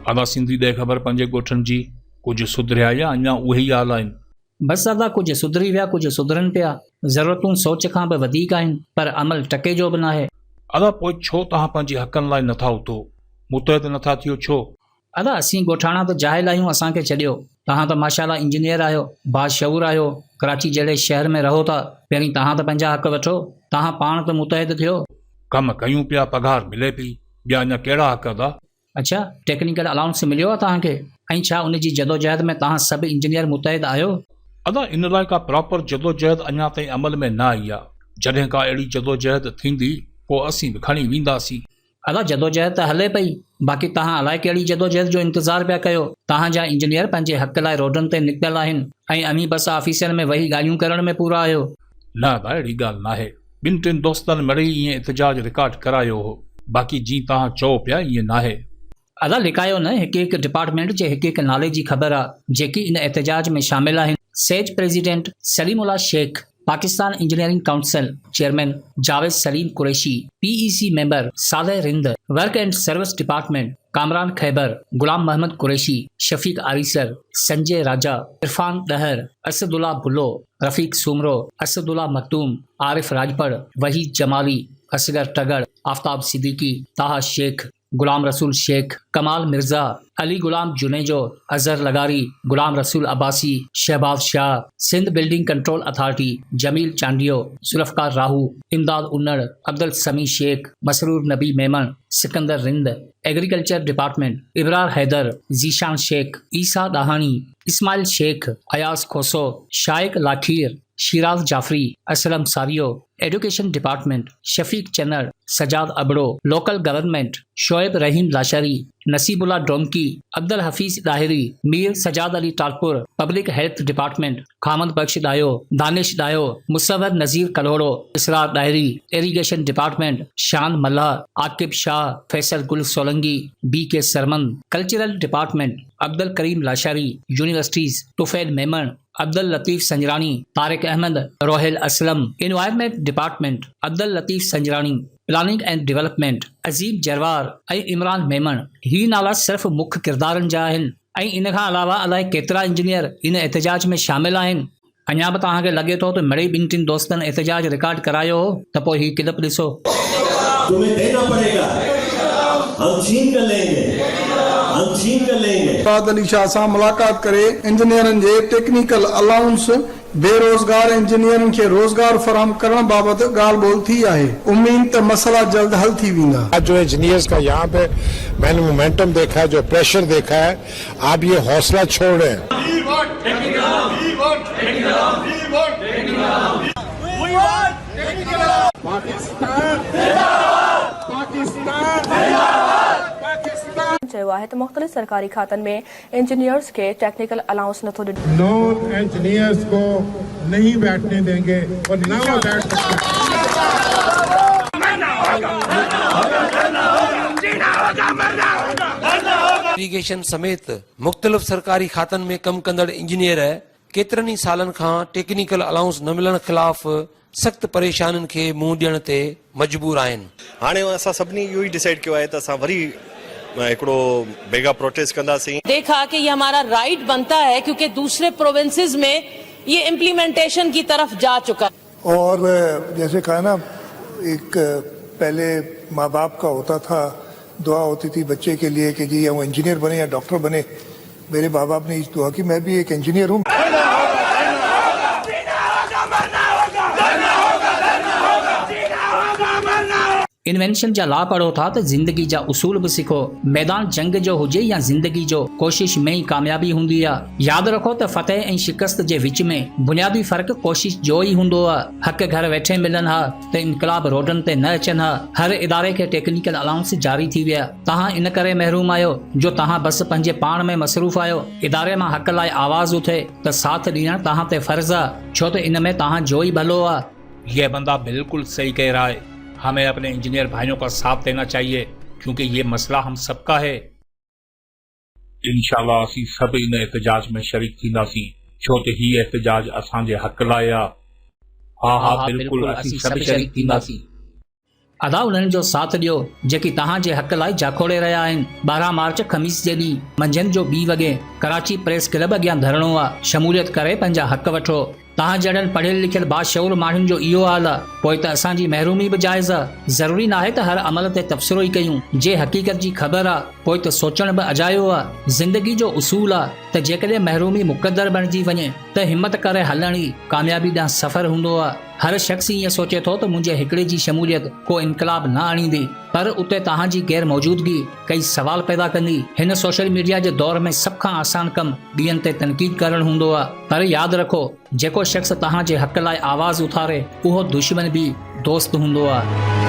अदा सिंधी दे ख़बर पंहिंजे ॻोठनि जी कुझु सुधरिया या अञा उहे ई हाल आहिनि? बसि अदा कुझु सुधरी विया, कुझु सुधरनि पिया। ज़रूरतूं सोच खां बि वधीक आहिनि, पर अमल टके जो बि नाहे। अदा पोइ छो तव्हां पंहिंजे हक़नि लाइ नथा उथो, मुतहद नथा थियो छो? अदा असीं ॻोठाणा त जाहिल आहियूं, असांखे छॾियो। तव्हां त माशाल्लाह इंजीनियर आहियो, बाशऊर आहियो, कराची जहिड़े शहर में रहो था। पहिरीं तव्हां त पंहिंजा हक़ वठो, तव्हां पाण त मुतहद थियो। कमु कयूं पिया, पघार मिले पई, ॿिया अञा कहिड़ा हक़ अदा? अच्छा, टेक्निकल अलाउंस मिलियो आहे तव्हांखे? ऐं छा उन जी जदोजहद में तव्हां सभु इंजीनियर मुतहद आहियो? अदा इन लाइ का प्रॉपर जदोजहद अञा ताईं अमल में न आई आहे। जॾहिं का अहिड़ी जदोजहद थींदी पोइ असीं बि खणी वेंदासीं। अदा जदोजहद त हले पई, बाक़ी तव्हां अलाए कहिड़ी जदोजहद जो इंतज़ारु पिया कयो। तव्हांजा इंजीनियर पंहिंजे हक़ लाइ रोडनि ते निकितल आहिनि ऐं अमीं बस ऑफिसर में वेही ॻाल्हियूं करण में पूरा आहियो। न अदा अहिड़ी ॻाल्हि नाहे। ॿिनि टिनि दोस्तनि मिड़ई ईअं एहतजाज रिकॉर्ड करायो हो। बाक़ी जीअं तव्हां चओ पिया ईअं नाहे। अदा लिकायो न, हिकु हिकु डिपार्टमेंट जे हिकु हिकु नाले जी ख़बर आहे जेकी इन एहतजाज में शामिल आहिनि। सेज president Salimullah Shaikh, Pakistan engineering council chairman Javed Saleem Qureshi, PEC member Saleh Rind, work and service department Kamran Khaibar, Ghulam Mohammad Qureshi, Shafiq Arisar, Sanjay Raja, Irfan Dahar, Asadullah Bullo, Rafiq Soomro, Asadullah Makhdoom, Arif राजपड़, Waheed Jamali, Asghar टगड़, Aftab Siddiqui, ताहा शेख, गुलाम रसूल शेख, कमाल मिर्जा, अली गुलाम जुनेजो, अजहर लगारी, Ghulam Rasool Abbasi, Shahbaz Shah, Sindh building control authority, Jameel Chandio, Zulfiqar Rahu, Imdad Unnar, Abdul Sami Shaikh, Masroor Nabi Memon, Sikandar Rind, agriculture department Ibrar Haider, Zeeshan Shaikh, Isa Dahani, Ismail Shaikh, Ayaz Khoso, Shaik Lakhir, Shiraz Jafri, Aslam Sario, education department Shafiq Channar, Sajjad Abro, local government Shoaib Rahim Lashari, Nasibullah Donki, Abdul Hafeez Dahiri, Mir Sajjad Ali Talpur, public health department Khamad Bakhsh Dayo, Danish दायो, मुसवर नजीर कलोड़ो, इसरार दायरी, इरीगेशन डिपार्टमेंट शान मल्ला, Aqib Shah, Faisal Gul Solangi, BK Sarman, cultural department Abdul Karim Lashari, universities Tufail Memon, Abdul Latif Sanjrani, Tariq Ahmed, Rohail Aslam, environment department Abdul Latif Sanjrani, planning and development Ajeeb Jarwar ऐं इमरान मेमन। ही नाला सिर्फ़ मुख्य किरदारनि जा आहिनि ऐं इन खां अलावा अलाए केतिरा इंजीनियर इन एहतजाज में शामिल आहिनि। अञा बि तव्हांखे लॻे थो त मिड़ई ॿिनि टिनि दोस्तनि एहतजाज रिकॉर्ड करायो हो त पोइ ही क्लिप ॾिसो। तुम्हें देना पड़ेगा, हम छीन कर लेंगे, हम छीन कर लेंगे। मुराद अली शाह सां मुलाक़ात करे इंजीनियरनि जे टेक्निकल अलाउंस बेरोज़गार इंजीनियरनि खे रोज़गार फराहम करण बाबति ॻाल्हि ॿोल थी आहे। उम्मीद त मसला जल्द हल थी वेंदा। जो इंजीनियर्स का यहाँ पे मैंने मोमेंटम देखा है, जो प्रेशर देखा है, आप ये हौसला छोड़ रहे हैं। चयो आहे त मुख़्तलिफ़ सरकारी खातनि में इंजीनियर्स के टेक्निकल अलाउंस नथो ॾिनो। नॉन इंजीनियर्स को नहीं बैठने देंगे और ना वो बैठ सकते। इरीगेशन समेत मुख़्तलिफ़ सरकारी खातनि में कम कंदड़ इंजीनियर केतिरनि ई सालनि खां टेक्निकल अलाउंस न मिलण खिलाफ़ सख्त परेशानियुनि खे मुंहुं ॾियण ते मजबूर आहिनि। हाणे असां सभिनी इहो ई डिसाइड कयो आहे त असां वरी एकड़ो बेगा प्रोटेस्ट कंदासीं। देखा कि ये हमारा राइट बनता है क्योंकि दूसरे प्रोविंसेस में ये इम्प्लीमेंटेशन की तरफ जा चुका। और जैसे कहा ना, एक पहले माँ बाप का होता था, दुआ होती थी बच्चे के लिए कि जी वो इंजीनियर बने या डॉक्टर बने। मेरे माँ बाप ने इस दुआ की, मैं भी एक इंजीनियर हूँ। इन्वेंशन जा ला पढ़ो था तो जिंदगी जा उसूल भी सीखो। मैदान जंग जो हुजे या जिंदगी जो, कोशिश में ही कामयाबी हुंदी आहे। याद रखो तो फतेह ऐं शिकस्त जे विच में बुनियादी फर्क कोशिश जो ही हुंदो आहे। हक घर वेठे मिलन हा तो इनकलाब रोडन ते न अचन हा। हर इदारे के टेक्निकल अलाउंस जारी थी विया। तहां इन करे महरूम आयो जो तहां बस पंहिंजे पाण में मसरूफ़ आयो। इदारे मां हक लाइ आवाज़ उथे तो साथ ॾियण तहां ते फर्ज़ आहे, छो तो इन में तहां जो ही भलो आहे। यह बंदा बिल्कुल सही कह रहा है। हमें अपने इंजीनियर भाइयों का साथ देना चाहिए क्योंकि ये मसला हम सबका है। इंशाल्लाह असी सब इन एहतजाज में शरीक थींदासी, छो त ही एहतजाज असांजे हक लाइ आहे। हा बिल्कुल असी सब शरीक थींदासी। अदा उन्हनि जो साथ ॾियो जेकी तव्हांजे हक़ लाइ जाखोड़े रहिया आहिनि। 12 मार्च ख़मीस जे ॾींहुं मंझंदि जो 2 वॻे कराची प्रेस क्लब अॻियां धरणो आहे। शमूलियत करे पंहिंजा हक़ वठो। तव्हां जहिड़नि पढ़ियल लिखियल बाशऊर माण्हुनि जो इहो हाल आहे, पोइ त असांजी महरूमी बि जाइज़ आहे। ज़रूरी नाहे त हर अमल ते तबसरो ई कयूं। जे हक़ीक़त जी ख़बर आहे पोइ त सोचण बि अजायो आहे। ज़िंदगी जो उसूल आहे त जेकॾहिं महरूमी मुक़दर बणिजी वञे त हिमत करे हलण ई कामयाबी ॾांहुं सफ़र हूंदो आहे। हर शख़्स ईअं सोचे थो त मुंहिंजे हिकिड़े जी शमूलियत को इनकलाब न आणींदी, पर उते तव्हांजी गैर मौजूदगी कई सवाल पैदा कंदी। हिन सोशल मीडिया जे दौर में सभ खां आसान कमु ॿियनि ते तनक़ीद करणु हूंदो आहे। पर यादि रखो, जेको शख़्स तव्हांजे हक़ लाइ आवाज़ उथारे उहो दुश्मन बि दोस्त हूंदो आहे।